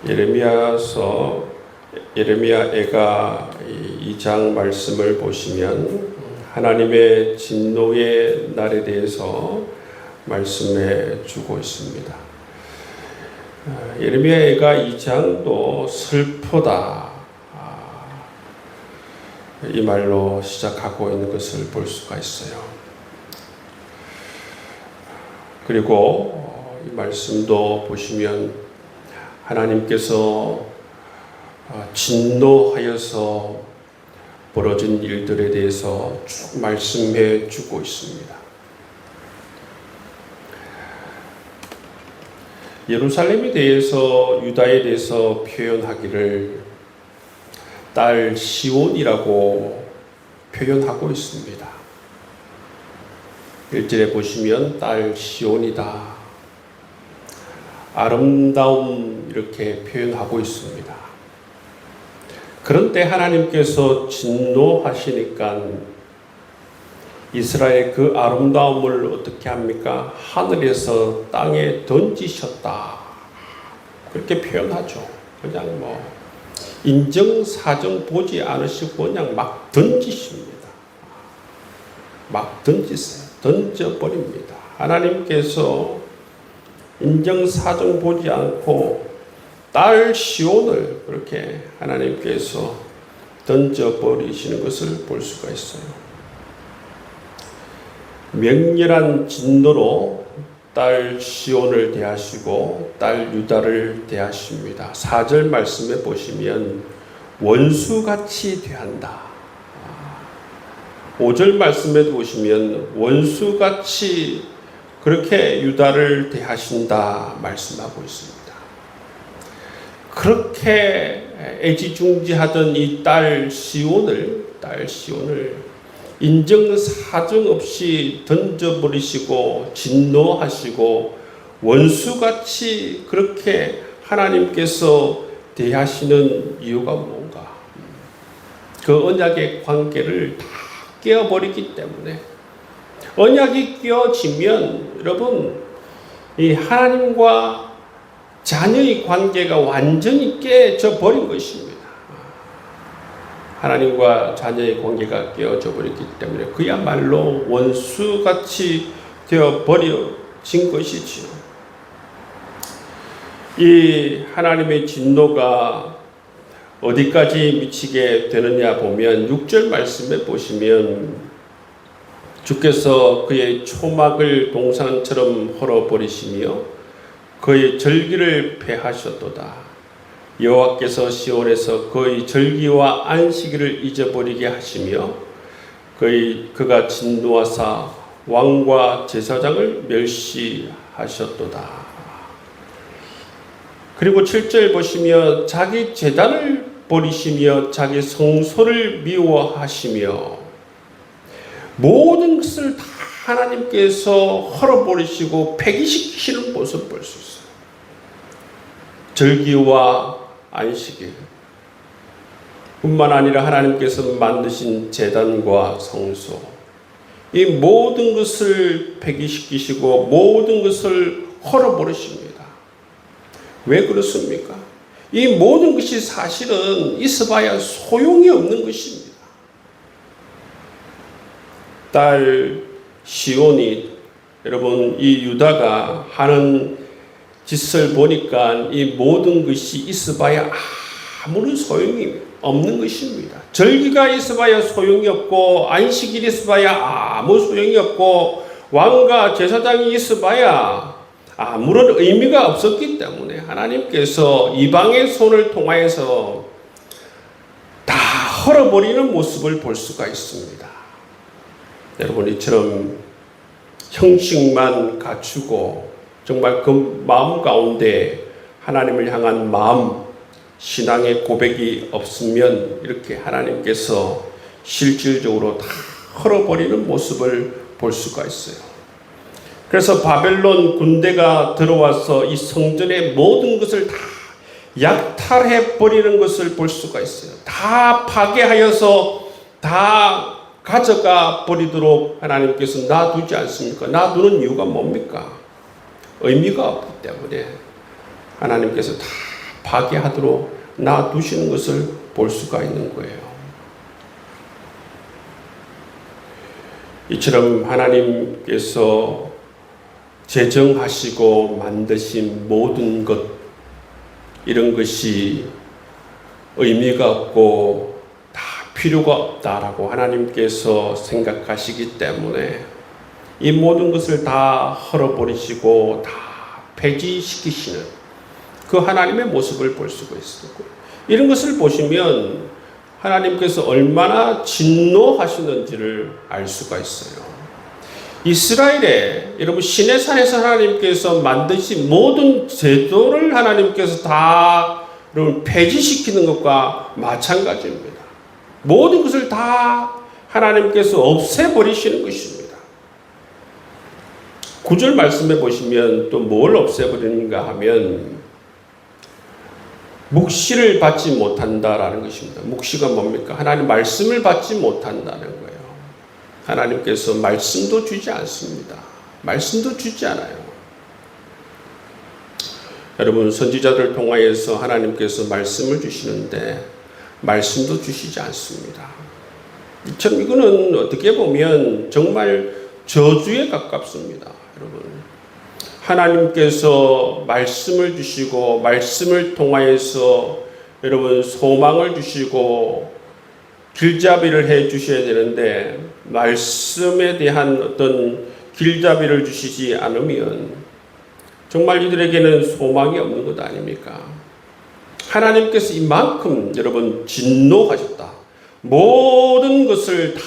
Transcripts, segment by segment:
예레미야가 2장 말씀을 보시면 하나님의 진노의 날에 대해서 말씀해 주고 있습니다. 예레미야가 2장도 슬프다 이 말로 시작하고 있는 것을 볼 수가 있어요. 그리고 이 말씀도 보시면 하나님께서 진노하여서 벌어진 일들에 대해서 쭉 말씀해 주고 있습니다. 예루살렘에 대해서, 유다에 대해서 표현하기를 딸 시온이라고 표현하고 있습니다. 1절에 보시면 딸 시온이다, 아름다움 이렇게 표현하고 있습니다. 그런데 하나님께서 진노하시니까 이스라엘 그 아름다움을 어떻게 합니까? 하늘에서 땅에 던지셨다 그렇게 표현하죠. 그냥 인정사정 보지 않으시고 그냥 막 던지십니다. 막 던지세요. 던져버립니다. 하나님께서 인정사정 보지 않고 딸 시온을 그렇게 하나님께서 던져버리시는 것을 볼 수가 있어요. 맹렬한 진노로 딸 시온을 대하시고 딸 유다를 대하십니다. 4절 말씀에 보시면 원수같이 대한다. 5절 말씀에 보시면 원수같이 그렇게 유다를 대하신다 말씀하고 있습니다. 그렇게 애지중지하던 이 딸 시온을 인정사정 없이 던져버리시고 진노하시고 원수같이 그렇게 하나님께서 대하시는 이유가 뭔가? 그 언약의 관계를 다 깨어버리기 때문에, 언약이 깨어지면 여러분 이 하나님과 자녀의 관계가 완전히 깨져 버린 것입니다. 하나님과 자녀의 관계가 깨어져 버렸기 때문에 그야말로 원수같이 되어 버려진 것이지요. 이 하나님의 진노가 어디까지 미치게 되느냐 보면 6절 말씀에 보시면 주께서 그의 초막을 동산처럼 헐어버리시며 그의 절기를 폐하셨도다. 여호와께서 시온에서 그의 절기와 안식일을 잊어버리게 하시며 그가 진노하사 왕과 제사장을 멸시하셨도다. 그리고 7절 보시며 자기 제단을 버리시며 자기 성소를 미워하시며 모든 것을 다 하나님께서 헐어버리시고 폐기시키시는 모습을 볼 수 있어요. 절기와 안식일 뿐만 아니라 하나님께서 만드신 제단과 성소, 이 모든 것을 폐기시키시고 모든 것을 헐어버리십니다. 왜 그렇습니까? 이 모든 것이 사실은 있어봐야 소용이 없는 것입니다. 딸 시온이, 여러분 이 유다가 하는 짓을 보니까 이 모든 것이 있어봐야 아무런 소용이 없는 것입니다. 절기가 있어봐야 소용이 없고 안식일이 있어봐야 아무 소용이 없고 왕과 제사장이 있어봐야 아무런 의미가 없었기 때문에 하나님께서 이방의 손을 통하여서 다 헐어버리는 모습을 볼 수가 있습니다. 여러분 이처럼 형식만 갖추고 정말 그 마음 가운데 하나님을 향한 마음, 신앙의 고백이 없으면 이렇게 하나님께서 실질적으로 다 헐어버리는 모습을 볼 수가 있어요. 그래서 바벨론 군대가 들어와서 이 성전의 모든 것을 다 약탈해 버리는 것을 볼 수가 있어요. 다 파괴하여서 다 가져가 버리도록 하나님께서 놔두지 않습니까? 놔두는 이유가 뭡니까? 의미가 없기 때문에 하나님께서 다 파괴하도록 놔두시는 것을 볼 수가 있는 거예요. 이처럼 하나님께서 제정하시고 만드신 모든 것, 이런 것이 의미가 없고 다 필요가 없다라고 하나님께서 생각하시기 때문에 이 모든 것을 다 헐어버리시고 다 폐지시키시는 그 하나님의 모습을 볼 수가 있어요. 이런 것을 보시면 하나님께서 얼마나 진노하시는지를 알 수가 있어요. 이스라엘에 여러분 시내산에서 하나님께서 만드신 모든 제도를 하나님께서 다 여러분 폐지시키는 것과 마찬가지입니다. 모든 것을 다 하나님께서 없애버리시는 것입니다. 9절 말씀해 보시면 또 뭘 없애버리는가 하면 묵시를 받지 못한다라는 것입니다. 묵시가 뭡니까? 하나님 말씀을 받지 못한다는 거예요. 하나님께서 말씀도 주지 않습니다. 말씀도 주지 않아요. 여러분 선지자들 통하여서 하나님께서 말씀을 주시는데 말씀도 주시지 않습니다. 참 이거는 어떻게 보면 정말 저주에 가깝습니다. 여러분 하나님께서 말씀을 주시고 말씀을 통하여서 여러분 소망을 주시고 길잡이를 해 주셔야 되는데 말씀에 대한 어떤 길잡이를 주시지 않으면 정말 이들에게는 소망이 없는 것 아닙니까? 하나님께서 이만큼 여러분 진노하셨다. 모든 것을 다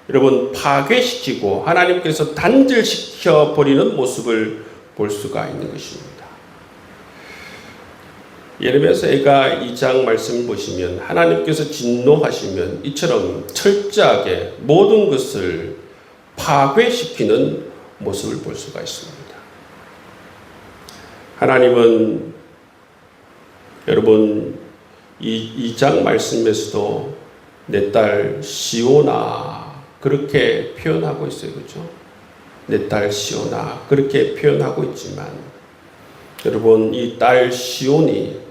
여러분 파괴시키고 하나님께서 단절시켜 버리는 모습을 볼 수가 있는 것입니다. 예레미야서가 2장 말씀을 보시면 하나님께서 진노하시면 이처럼 철저하게 모든 것을 파괴시키는 모습을 볼 수가 있습니다. 하나님은 여러분 이 2장 말씀에서도 내 딸 시온아 그렇게 표현하고 있어요. 그렇죠? 내 딸 시온아 그렇게 표현하고 있지만 여러분 이 딸 시온이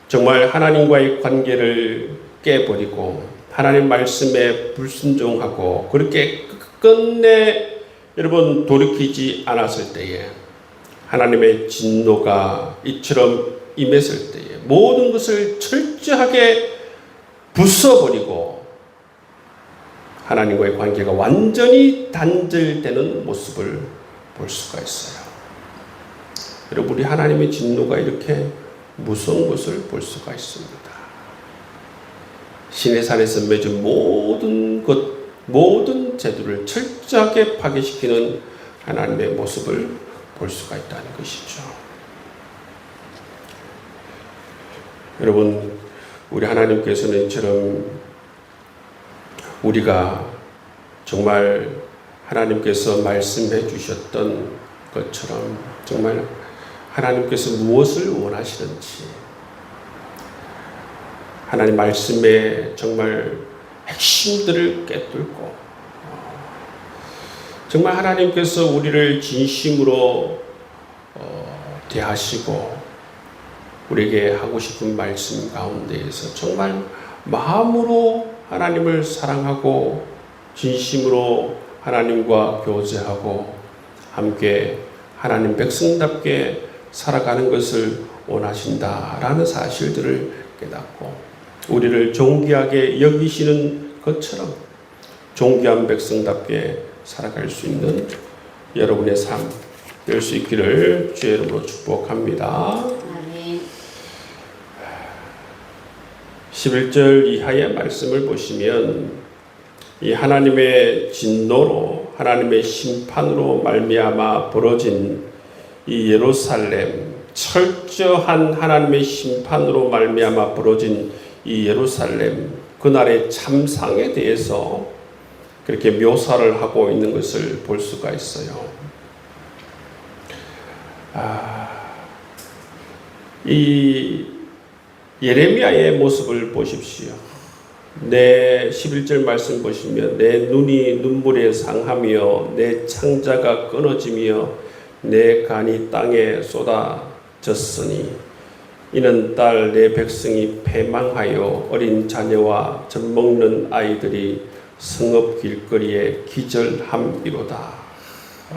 정말 하나님과의 관계를 깨버리고 하나님 말씀에 불순종하고 그렇게 끝내 여러분 돌이키지 않았을 때에 하나님의 진노가 이처럼 임했을 때에 모든 것을 철저하게 부숴버리고 하나님과의 관계가 완전히 단절되는 모습을 볼 수가 있어요. 여러분 우리 하나님의 진노가 이렇게 무서운 것을 볼 수가 있습니다. 시내산에서 맺은 모든 것, 모든 제도를 철저하게 파괴시키는 하나님의 모습을 볼 수가 있다는 것이죠. 여러분 우리 하나님께서는 이처럼 우리가 정말 하나님께서 말씀해 주셨던 것처럼 정말 하나님께서 무엇을 원하시는지 하나님 말씀의 정말 핵심들을 깨뚫고 정말 하나님께서 우리를 진심으로 대하시고 우리에게 하고 싶은 말씀 가운데에서 정말 마음으로 하나님을 사랑하고 진심으로 하나님과 교제하고 함께 하나님 백성답게 살아가는 것을 원하신다라는 사실들을 깨닫고 우리를 존귀하게 여기시는 것처럼 존귀한 백성답게 살아갈 수 있는 여러분의 삶 될 수 있기를 주의 이름으로 축복합니다. 11절 이하의 말씀을 보시면 이 하나님의 진노로 하나님의 심판으로 말미암아 벌어진 이 예루살렘 철저한 하나님의 심판으로 말미암아 벌어진 이 예루살렘 그날의 참상에 대해서 그렇게 묘사를 하고 있는 것을 볼 수가 있어요. 이 예레미야의 모습을 보십시오. 내 11절 말씀 보시면 내 눈이 눈물에 상하며 내 창자가 끊어지며 내 간이 땅에 쏟아졌으니 이는 딸 내 백성이 패망하여 어린 자녀와 젖먹는 아이들이 성읍 길거리에 기절함이로다.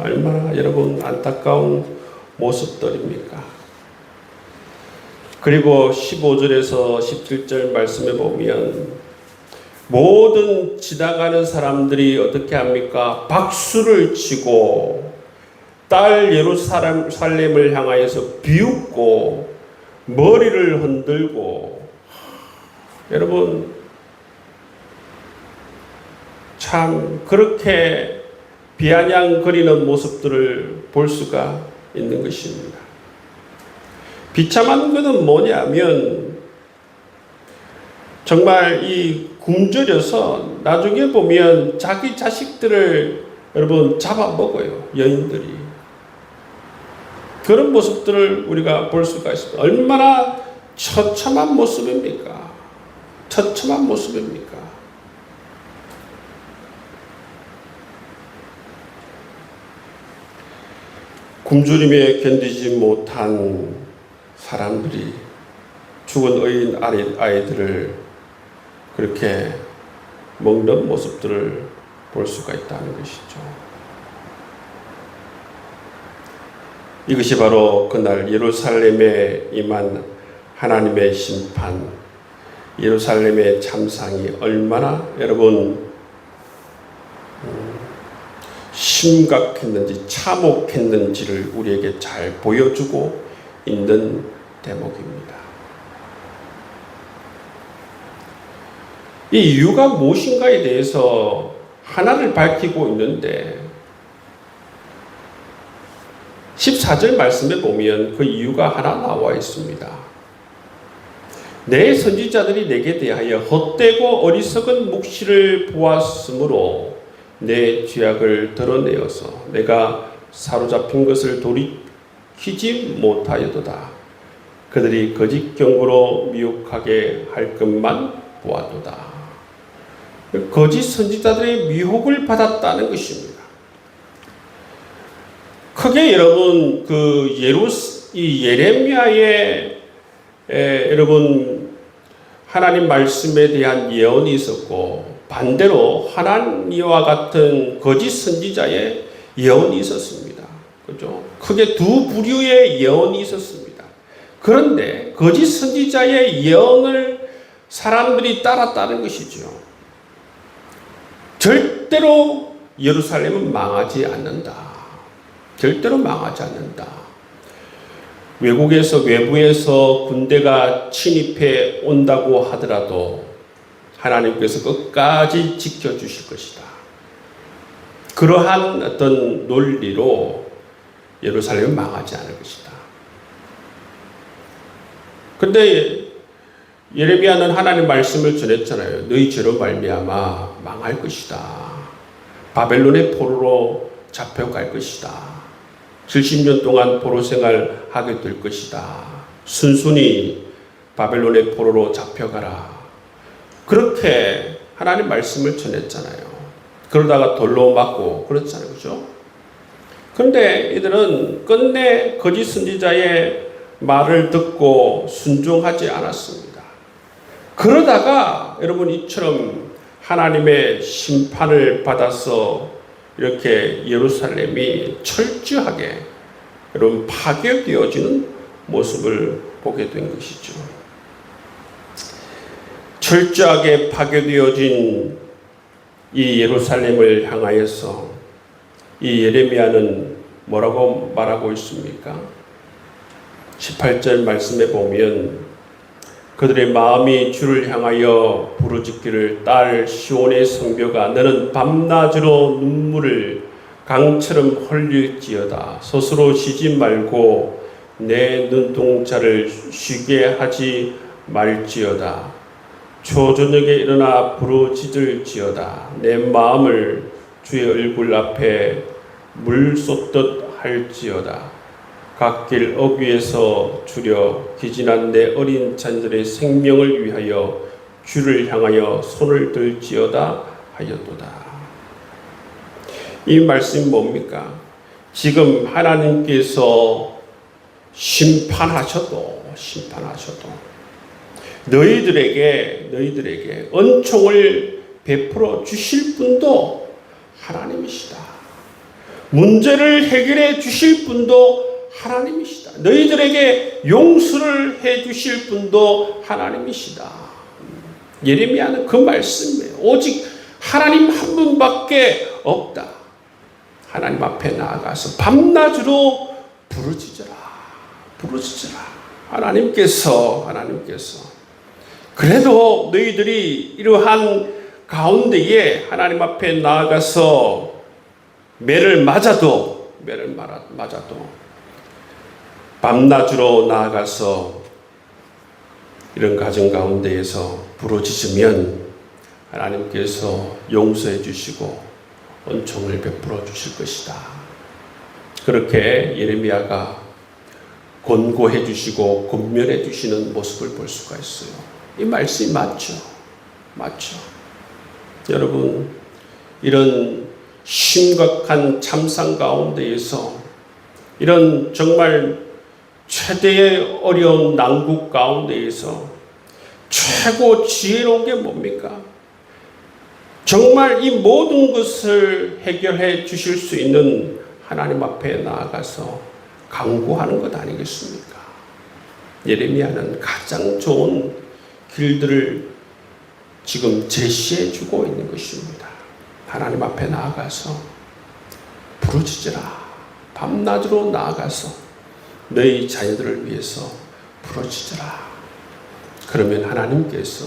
얼마나 여러분 안타까운 모습들입니까? 그리고 15절에서 17절 말씀에 보면 모든 지나가는 사람들이 어떻게 합니까? 박수를 치고 딸 예루살렘을 향하여서 비웃고 머리를 흔들고, 여러분 참 그렇게 비아냥거리는 모습들을 볼 수가 있는 것입니다. 비참한 것은 뭐냐면 정말 이 굶주려서 나중에 보면 자기 자식들을 여러분 잡아먹어요. 여인들이. 그런 모습들을 우리가 볼 수가 있습니다. 얼마나 처참한 모습입니까? 처참한 모습입니까? 굶주림에 견디지 못한 사람들이 죽은 어린 아이들을 그렇게 먹는 모습들을 볼 수가 있다는 것이죠. 이것이 바로 그날 예루살렘에 임한 하나님의 심판, 예루살렘의 참상이 얼마나 여러분 심각했는지 참혹했는지를 우리에게 잘 보여주고 있는 대목입니다. 이 이유가 무엇인가에 대해서 하나를 밝히고 있는데 14절 말씀에 보면 그 이유가 하나 나와 있습니다. 내 선지자들이 내게 대하여 헛되고 어리석은 묵시를 보았으므로 내 죄악을 드러내어서 내가 사로잡힌 것을 돌이키지 못하여도다. 그들이 거짓 경고로 미혹하게 할 것만 보아도다. 거짓 선지자들의 미혹을 받았다는 것입니다. 크게 여러분 이 예레미야의 여러분 하나님 말씀에 대한 예언이 있었고 반대로 하나님과 같은 거짓 선지자의 예언이 있었습니다. 그죠? 크게 두 부류의 예언이 있었습니다. 그런데 거짓 선지자의 예언을 사람들이 따랐다는 것이죠. 절대로 예루살렘은 망하지 않는다. 절대로 망하지 않는다. 외부에서 군대가 침입해 온다고 하더라도 하나님께서 끝까지 지켜주실 것이다. 그러한 어떤 논리로 예루살렘은 망하지 않을 것이다. 근데 예레미야는 하나님 말씀을 전했잖아요. 너희 죄로 말미암아 망할 것이다. 바벨론의 포로로 잡혀갈 것이다. 70년 동안 포로 생활하게 될 것이다. 순순히 바벨론의 포로로 잡혀가라. 그렇게 하나님 말씀을 전했잖아요. 그러다가 돌로 맞고 그렇잖아요. 그죠? 그런데 이들은 끝내 거짓 선지자의 말을 듣고 순종하지 않았습니다. 그러다가 여러분 이처럼 하나님의 심판을 받아서 이렇게 예루살렘이 철저하게 여러분 파괴되어지는 모습을 보게 된 것이죠. 철저하게 파괴되어진 이 예루살렘을 향하여서 이 예레미야는 뭐라고 말하고 있습니까? 18절 말씀에 보면 그들의 마음이 주를 향하여 부르짖기를 딸 시온의 성벽아 너는 밤낮으로 눈물을 강처럼 흘릴지어다. 스스로 쉬지 말고 내 눈동자를 쉬게 하지 말지어다. 초저녁에 일어나 부르짖을지어다. 내 마음을 주의 얼굴 앞에 물 쏟듯 할지어다. 갓길 어귀에서 주려 기진한 내 어린 자녀들의 생명을 위하여 주를 향하여 손을 들지어다 하였도다. 이 말씀이 뭡니까? 지금 하나님께서 심판하셔도 심판하셔도 너희들에게 은총을 베풀어 주실 분도 하나님이시다. 문제를 해결해 주실 분도 하나님이시다. 너희들에게 용서를 해 주실 분도 하나님이시다. 예레미야는 그 말씀이에요. 오직 하나님 한 분밖에 없다. 하나님 앞에 나아가서 밤낮으로 부르짖어라. 하나님께서 그래도 너희들이 이러한 가운데에 하나님 앞에 나아가서 매를 맞아도 밤낮으로 나아가서 이런 가정 가운데에서 부르짖으면 하나님께서 용서해 주시고 은총을 베풀어 주실 것이다. 그렇게 예레미야가 권고해 주시고 권면해 주시는 모습을 볼 수가 있어요. 이 말씀이 맞죠? 여러분, 이런 심각한 참상 가운데에서 이런 정말 최대의 어려운 난국 가운데에서 최고 지혜로운 게 뭡니까? 정말 이 모든 것을 해결해 주실 수 있는 하나님 앞에 나아가서 간구하는 것 아니겠습니까? 예레미야는 가장 좋은 길들을 지금 제시해 주고 있는 것입니다. 하나님 앞에 나아가서 부르짖으라. 밤낮으로 나아가서 너희 자녀들을 위해서 부르짖으라. 그러면 하나님께서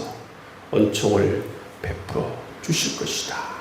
은총을 베풀어 주실 것이다.